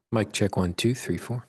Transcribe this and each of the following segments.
Mic check 1, 2, 3, 4.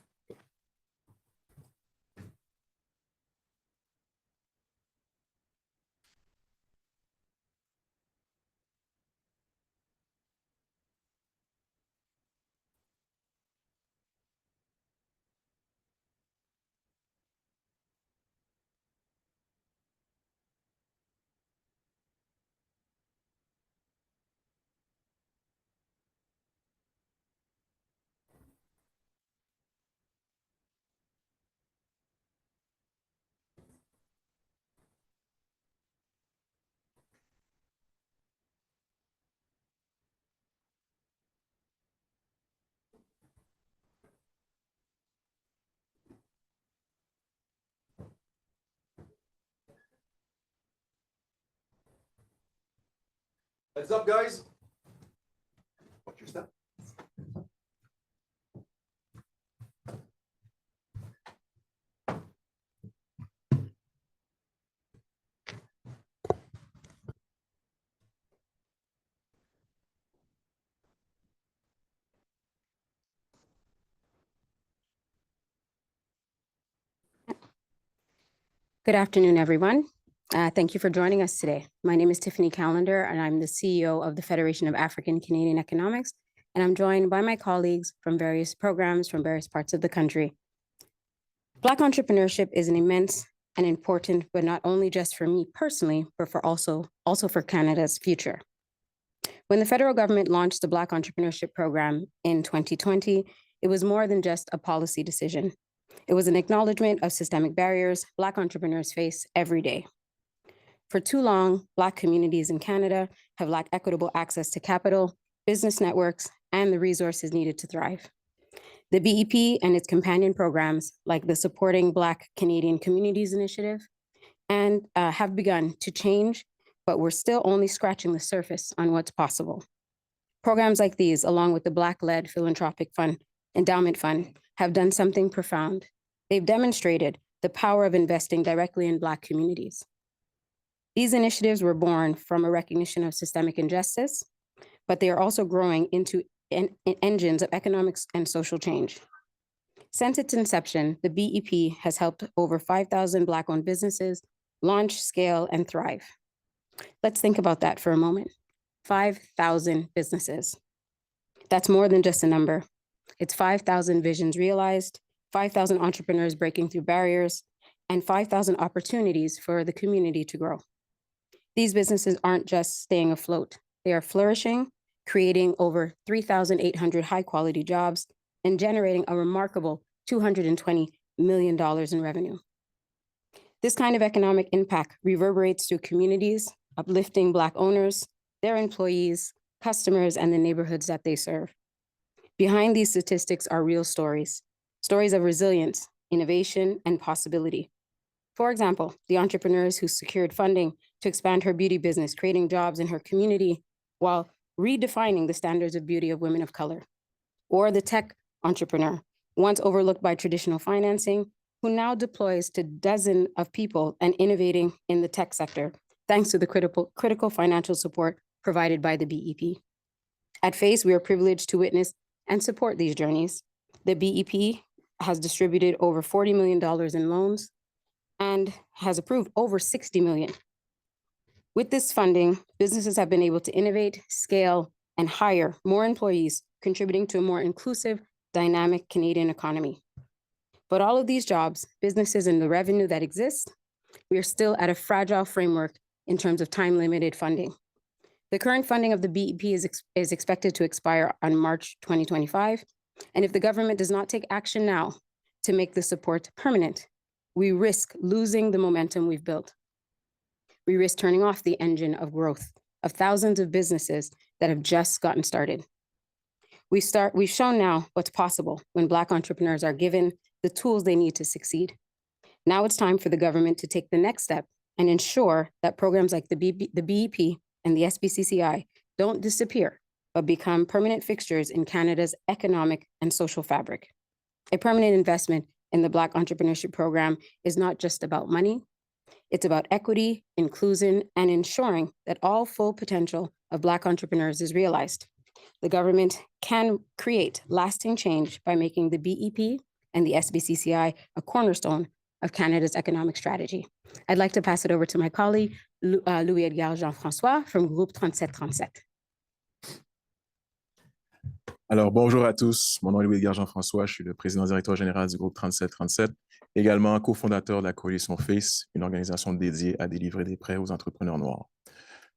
Heads up, guys. Watch your step. Good afternoon, everyone. Thank you for joining us today. My name is Tiffany Callender, and I'm the CEO of the Federation of African Canadian Economics, and I'm joined by my colleagues from various programs from various parts of the country. Black entrepreneurship is an immense and important, but not only just for me personally, but for also for Canada's future. When the federal government launched the Black Entrepreneurship Program in 2020, it was more than just a policy decision. It was an acknowledgement of systemic barriers Black entrepreneurs face every day. For too long, Black communities in Canada have lacked equitable access to capital, business networks, and the resources needed to thrive. The BEP and its companion programs, like the Supporting Black Canadian Communities Initiative, have begun to change, but we're still only scratching the surface on what's possible. Programs like these, along with the Black-led Philanthropic Fund Endowment Fund, have done something profound. They've demonstrated the power of investing directly in Black communities. These initiatives were born from a recognition of systemic injustice, but they are also growing into engines of economics and social change. Since its inception, the BEP has helped over 5,000 Black-owned businesses launch, scale, and thrive. Let's think about that for a moment. 5,000 businesses. That's more than just a number. It's 5,000 visions realized, 5,000 entrepreneurs breaking through barriers, and 5,000 opportunities for the community to grow. These businesses aren't just staying afloat. They are flourishing, creating over 3,800 high-quality jobs and generating a remarkable $220 million in revenue. This kind of economic impact reverberates through communities, uplifting Black owners, their employees, customers, and the neighborhoods that they serve. Behind these statistics are real stories, stories of resilience, innovation, and possibility. For example, the entrepreneurs who secured funding to expand her beauty business, creating jobs in her community while redefining the standards of beauty of women of color. Or the tech entrepreneur, once overlooked by traditional financing, who now deploys to dozens of people and innovating in the tech sector, thanks to the critical financial support provided by the BEP. At FACE, we are privileged to witness and support these journeys. The BEP has distributed over $40 million in loans and has approved over $60 million. With this funding, businesses have been able to innovate, scale, and hire more employees, contributing to a more inclusive, dynamic Canadian economy. But all of these jobs, businesses, and the revenue that exists, we are still at a fragile framework in terms of time-limited funding. The current funding of the BEP is expected to expire on March 2025, and if the government does not take action now to make the support permanent, we risk losing the momentum we've built. We risk turning off the engine of growth of thousands of businesses that have just gotten started. We've shown now what's possible when Black entrepreneurs are given the tools they need to succeed. Now it's time for the government to take the next step and ensure that programs like the BEP and the SBCCI don't disappear, but become permanent fixtures in Canada's economic and social fabric. A permanent investment in the Black Entrepreneurship Program is not just about money. It's about equity, inclusion, and ensuring that all full potential of Black entrepreneurs is realized. the government can create lasting change by making the BEP and the SBCCI a cornerstone of Canada's economic strategy. I'd like to pass it over to my colleague, Louis-Edgar Jean-François from Groupe 3737. Alors, bonjour à tous. Mon nom est Louis-Edgar Jean-François. Je suis le président-directeur général du groupe 3737, également cofondateur de la coalition FACE, une organisation dédiée à délivrer des prêts aux entrepreneurs noirs.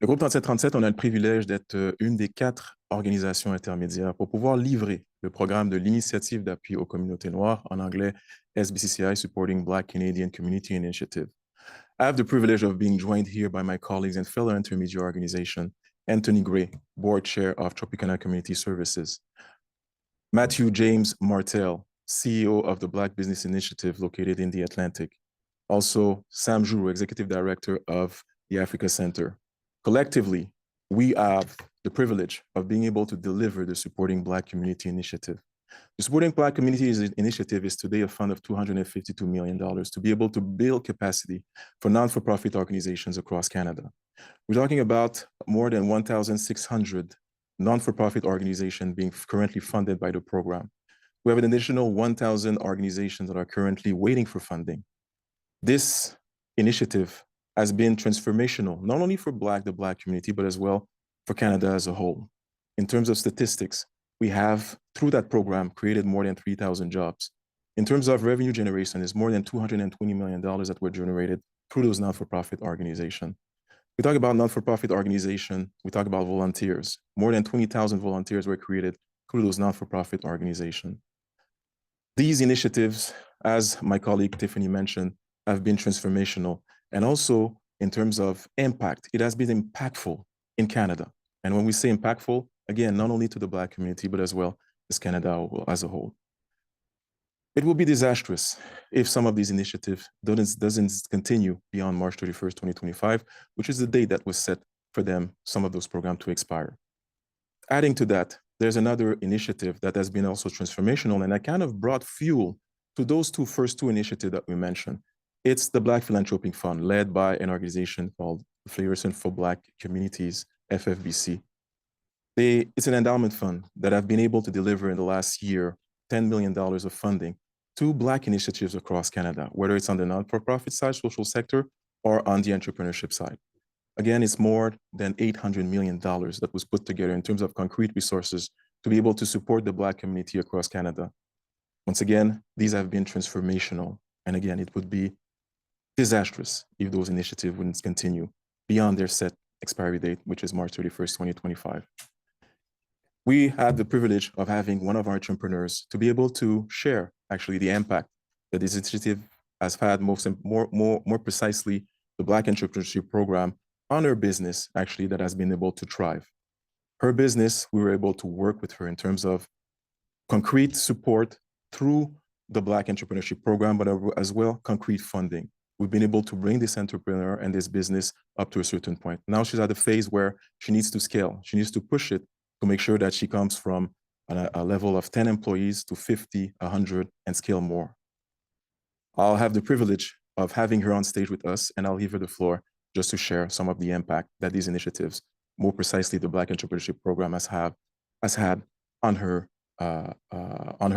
Le groupe 3737, on a le privilège d'être une des 4 organisations intermédiaires pour pouvoir livrer le programme de l'initiative d'appui aux communautés noires, en anglais SBCCI, Supporting Black Canadian Community Initiative. I have the privilege of being joined here by my colleagues and fellow intermediate organization, Anthony Gray, Board Chair of Tropicana Community Services, Matthew James Martel, CEO of the Black Business Initiative located in the Atlantic, also Sam Jourou, Executive Director of the Africa Center. Collectively, we have the privilege of being able to deliver the Supporting Black Community Initiative. The Supporting Black Community Initiative is today a fund of $252 million to be able to build capacity for non-for-profit organizations across Canada. We're talking about more than 1,600 non-for-profit organizations being currently funded by the program. We have an additional 1,000 organizations that are currently waiting for funding. This initiative has been transformational, not only for the Black community, but as well for Canada as a whole. In terms of statistics, we have, through that program, created more than 3,000 jobs. In terms of revenue generation, it's more than $220 million that were generated through those not-for-profit organizations. We talk about not-for-profit organization, we talk about volunteers. More than 20,000 volunteers were created through those not-for-profit organizations. These initiatives, as my colleague Tiffany mentioned, have been transformational. And also in terms of impact, it has been impactful in Canada. And when we say impactful, again, not only to the Black community, but as well as Canada as a whole. It will be disastrous if some of these initiatives doesn't continue beyond March 31st, 2025, which is the date that was set for them, some of those programs to expire. Adding to that, there's another initiative that has been also transformational, and that kind of brought fuel to those first two initiatives that we mentioned. It's the Black Philanthropic Fund, led by an organization called Federation for Black Communities, FFBC. It's an endowment fund that have been able to deliver in the last year $10 million of funding to Black initiatives across Canada, whether it's on the non-for-profit side, social sector, or on the entrepreneurship side. Again, it's more than $800 million that was put together in terms of concrete resources to be able to support the Black community across Canada. Once again, these have been transformational. And again, it would be disastrous if those initiatives wouldn't continue beyond their set expiry date, which is March 31st, 2025. We had the privilege of having one of our entrepreneurs to be able to share actually the impact that this initiative has had, more precisely, the Black Entrepreneurship Program on her business actually that has been able to thrive. Her business, we were able to work with her in terms of concrete support through the Black Entrepreneurship Program, but as well concrete funding. We've been able to bring this entrepreneur and this business up to a certain point. Now she's at a phase where she needs to scale. She needs to push it to make sure that she comes from a level of 10 employees to 50, 100, and scale more. I'll have the privilege of having her on stage with us, and I'll give her the floor just to share some of the impact that these initiatives, more precisely the Black Entrepreneurship Program, has had on her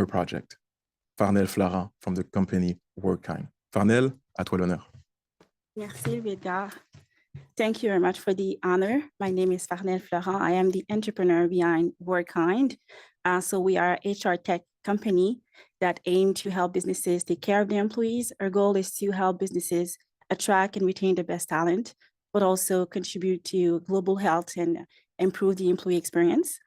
project. Farnell Florent from the company WorkKind. Farnell, à toi l'honneur. Merci, Edgar. Thank you very much for the honor. My name is Farnell Florent. I am the entrepreneur behind WorkKind. So we are an HR tech company that aim to help businesses take care of their employees. Our goal is to help businesses attract and retain the best talent, but also contribute to global health and improve the employee experience.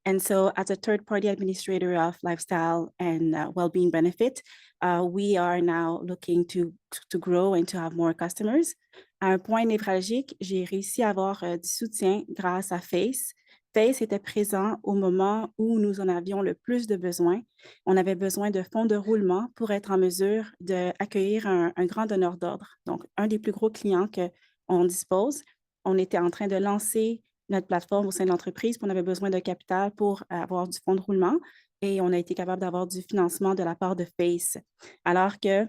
And so as a third-party administrator of lifestyle and well-being benefit, we are now looking to grow and to have more customers. À un point névralgique, j'ai réussi à avoir du soutien grâce à FACE. FACE était présent au moment où nous en avions le plus de besoin. On avait besoin de fonds de roulement pour être en mesure d'accueillir un grand donneur d'ordre. Donc, un des plus gros clients qu'on dispose. On était en train de lancer notre plateforme au sein de l'entreprise, puis on avait besoin de capital pour avoir du fonds de roulement et on a été capable d'avoir du financement de la part de FACE. Alors que,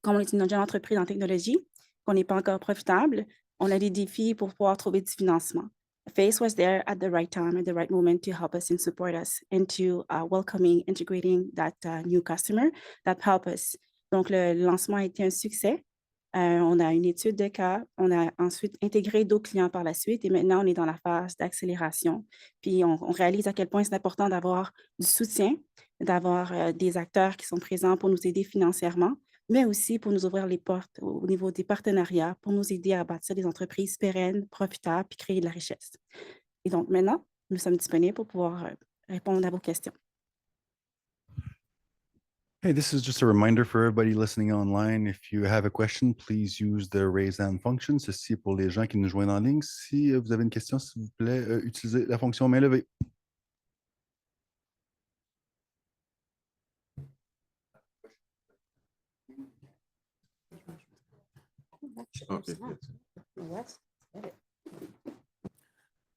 comme on est une jeune entreprise en technologie, qu'on n'est pas encore profitable, on a des défis pour pouvoir trouver du financement. FACE was there at the right time, at the right moment to help us and support us into welcoming, integrating that new customer that help us. Donc, le lancement a été un succès. On a une étude de cas, on a ensuite intégré d'autres clients par la suite et maintenant on est dans la phase d'accélération. Puis on réalise à quel point c'est important d'avoir du soutien, d'avoir des acteurs qui sont présents pour nous aider financièrement, mais aussi pour nous ouvrir les portes au niveau des partenariats, pour nous aider à bâtir des entreprises pérennes, profitables, puis créer de la richesse. Et donc maintenant, nous sommes disponibles pour pouvoir répondre à vos questions. Hey, this is just a reminder for everybody listening online. If you have a question, please use the raise hand function. Ceci pour les gens qui nous joignent en ligne. Si vous avez une question, s'il vous plaît, utilisez la fonction main levée. Okay.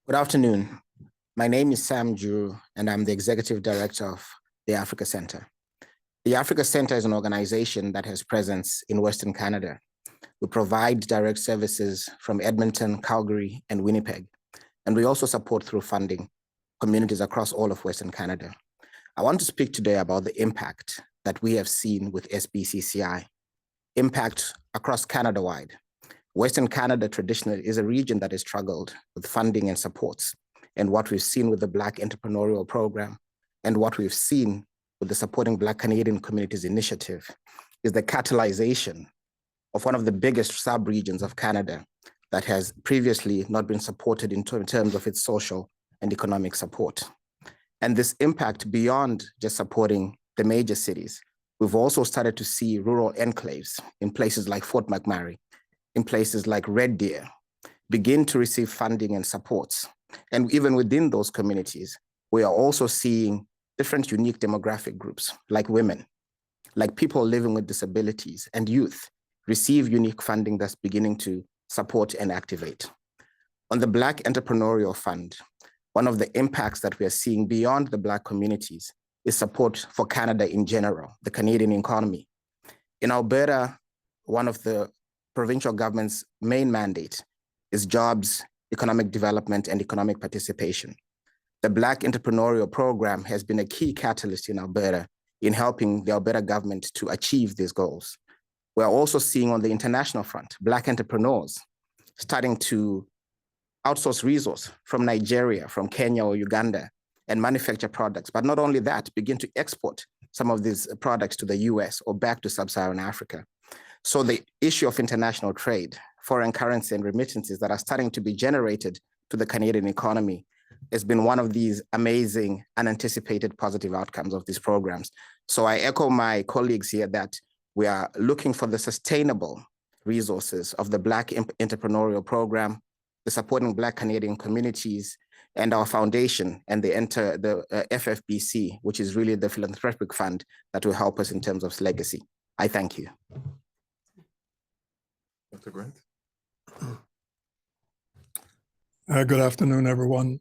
Good afternoon. My name is Sam Drew, and I'm the Executive Director of the Africa Center. The Africa Center is an organization that has presence in Western Canada. We provide direct services from Edmonton, Calgary, and Winnipeg, and we also support through funding communities across all of Western Canada. I want to speak today about the impact that we have seen with SBCCI, impact across Canada-wide. Western Canada traditionally is a region that has struggled with funding and supports, and what we've seen with the Black Entrepreneurial Program and what we've seen with the Supporting Black Canadian Communities Initiative is the catalyzation of one of the biggest sub-regions of Canada that has previously not been supported in terms of its social and economic support. And this impact beyond just supporting the major cities, we've also started to see rural enclaves in places like Fort McMurray, in places like Red Deer, begin to receive funding and supports. And even within those communities, we are also seeing different unique demographic groups like women, like people living with disabilities and youth receive unique funding that's beginning to support and activate. On the Black Entrepreneurial Fund, one of the impacts that we are seeing beyond the Black communities is support for Canada in general, the Canadian economy. In Alberta, one of the provincial government's main mandate is jobs, economic development, and economic participation. The Black Entrepreneurial Program has been a key catalyst in Alberta in helping the Alberta government to achieve these goals. We're also seeing on the international front, Black entrepreneurs starting to outsource resource from Nigeria, from Kenya or Uganda, and manufacture products. But not only that, begin to export some of these products to the US or back to sub-Saharan Africa. So the issue of international trade, foreign currency and remittances that are starting to be generated to the Canadian economy has been one of these amazing, unanticipated positive outcomes of these programs. So I echo my colleagues here that we are looking for the sustainable resources of the Black Entrepreneurial Program, the Supporting Black Canadian Communities, and our foundation and the FFBC, which is really the philanthropic fund that will help us in terms of legacy. I thank you. Dr. Grant. Good afternoon, everyone.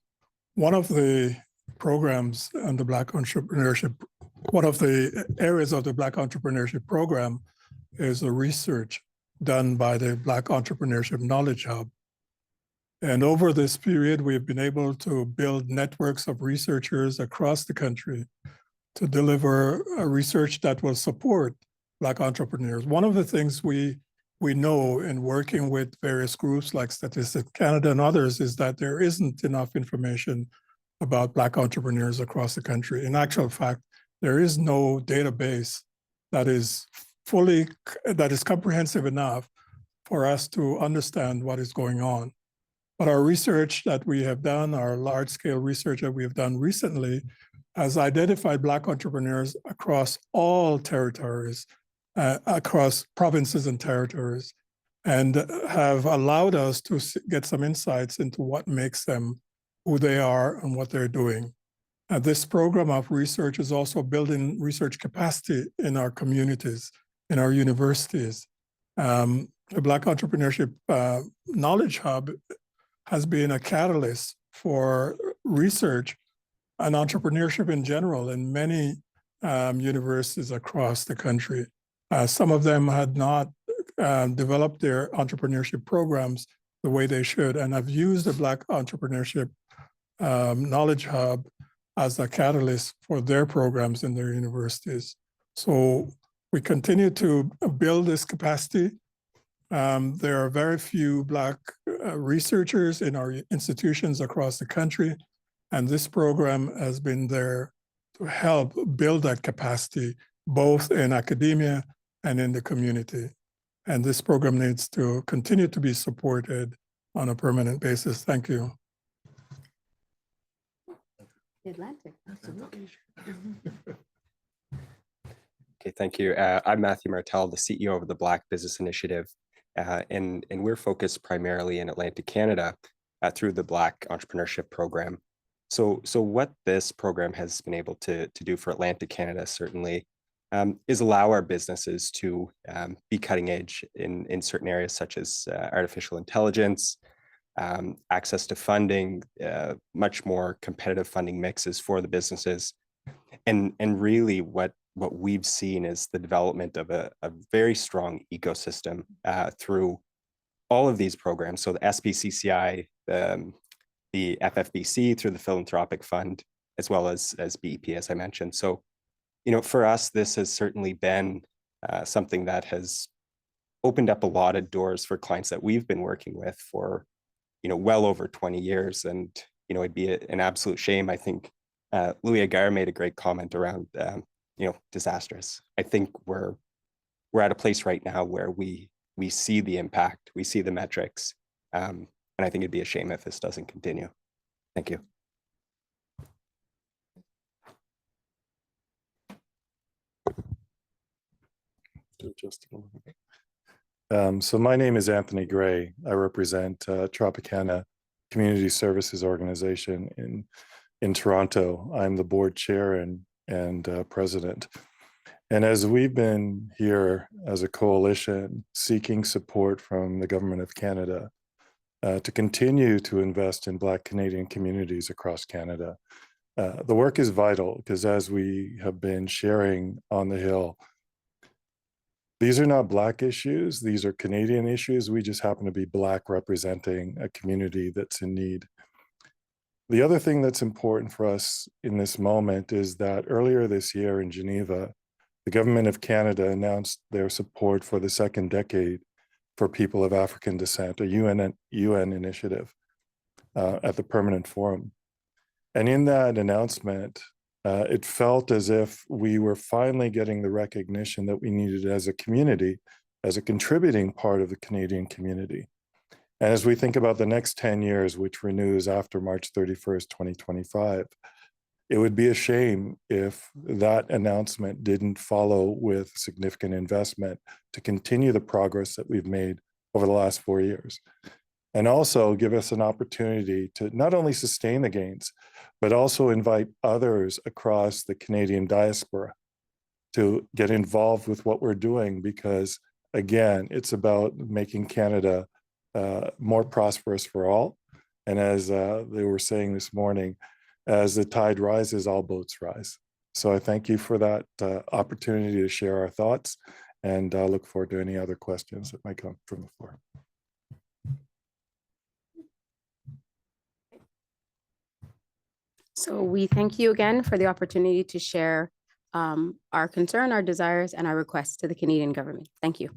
One of the programs on the Black Entrepreneurship, one of the areas of the Black Entrepreneurship Program is the research done by the Black Entrepreneurship Knowledge Hub. And over this period, we've been able to build networks of researchers across the country to deliver a research that will support Black entrepreneurs. One of the things we know in working with various groups like Statistics Canada and others is that there isn't enough information about Black entrepreneurs across the country. In actual fact, there is no database that is comprehensive enough for us to understand what is going on. But our research that we have done, our large-scale research that we have done recently, has identified Black entrepreneurs across all territories, across provinces and territories, and have allowed us to get some insights into what makes them who they are and what they're doing. This program of research is also building research capacity in our communities, in our universities. The Black Entrepreneurship Knowledge Hub has been a catalyst for research and entrepreneurship in general in many universities across the country. Some of them had not developed their entrepreneurship programs the way they should. And I've used the Black Entrepreneurship Knowledge Hub as a catalyst for their programs in their universities. So we continue to build this capacity. There are very few Black researchers in our institutions across the country, and this program has been there to help build that capacity, both in academia and in the community. And this program needs to continue to be supported on a permanent basis. Thank you. Atlantic, absolutely. Okay, thank you. I'm Matthew Martel, the CEO of the Black Business Initiative, and we're focused primarily in Atlantic Canada through the Black Entrepreneurship Program. So what this program has been able to do for Atlantic Canada certainly is allow our businesses to be cutting edge in certain areas such as artificial intelligence, access to funding, much more competitive funding mixes for the businesses. And really what we've seen is the development of a very strong ecosystem through all of these programs. So the SBCCI, the FFBC through the Philanthropic Fund, as well as BEP, as I mentioned. So, for us, this has certainly been something that has opened up a lot of doors for clients that we've been working with for, well over 20 years. And, it'd be an absolute shame. I think Louis Agar made a great comment around, disastrous. I think we're at a place right now where we see the impact, we see the metrics, and I think it'd be a shame if this doesn't continue. Thank you. So my name is Anthony Gray. I represent Tropicana Community Services Organization in Toronto. I'm the board chair and president. And as we've been here as a coalition seeking support from the Government of Canada to continue to invest in Black Canadian communities across Canada, the work is vital because as we have been sharing on the Hill, these are not Black issues, these are Canadian issues. We just happen to be Black representing a community that's in need. The other thing that's important for us in this moment is that earlier this year in Geneva, the Government of Canada announced their support for the second decade for people of African descent, a UN initiative at the Permanent Forum. And in that announcement, it felt as if we were finally getting the recognition that we needed as a community, as a contributing part of the Canadian community. And as we think about the next 10 years, which renews after March 31st, 2025, it would be a shame if that announcement didn't follow with significant investment to continue the progress that we've made over the last 4 years. And also give us an opportunity to not only sustain the gains, but also invite others across the Canadian diaspora to get involved with what we're doing because, again, it's about making Canada more prosperous for all. And as they were saying this morning, as the tide rises, all boats rise. So I thank you for that opportunity to share our thoughts and look forward to any other questions that might come from the floor. So we thank you again for the opportunity to share our concern, our desires, and our requests to the Canadian government. Thank you.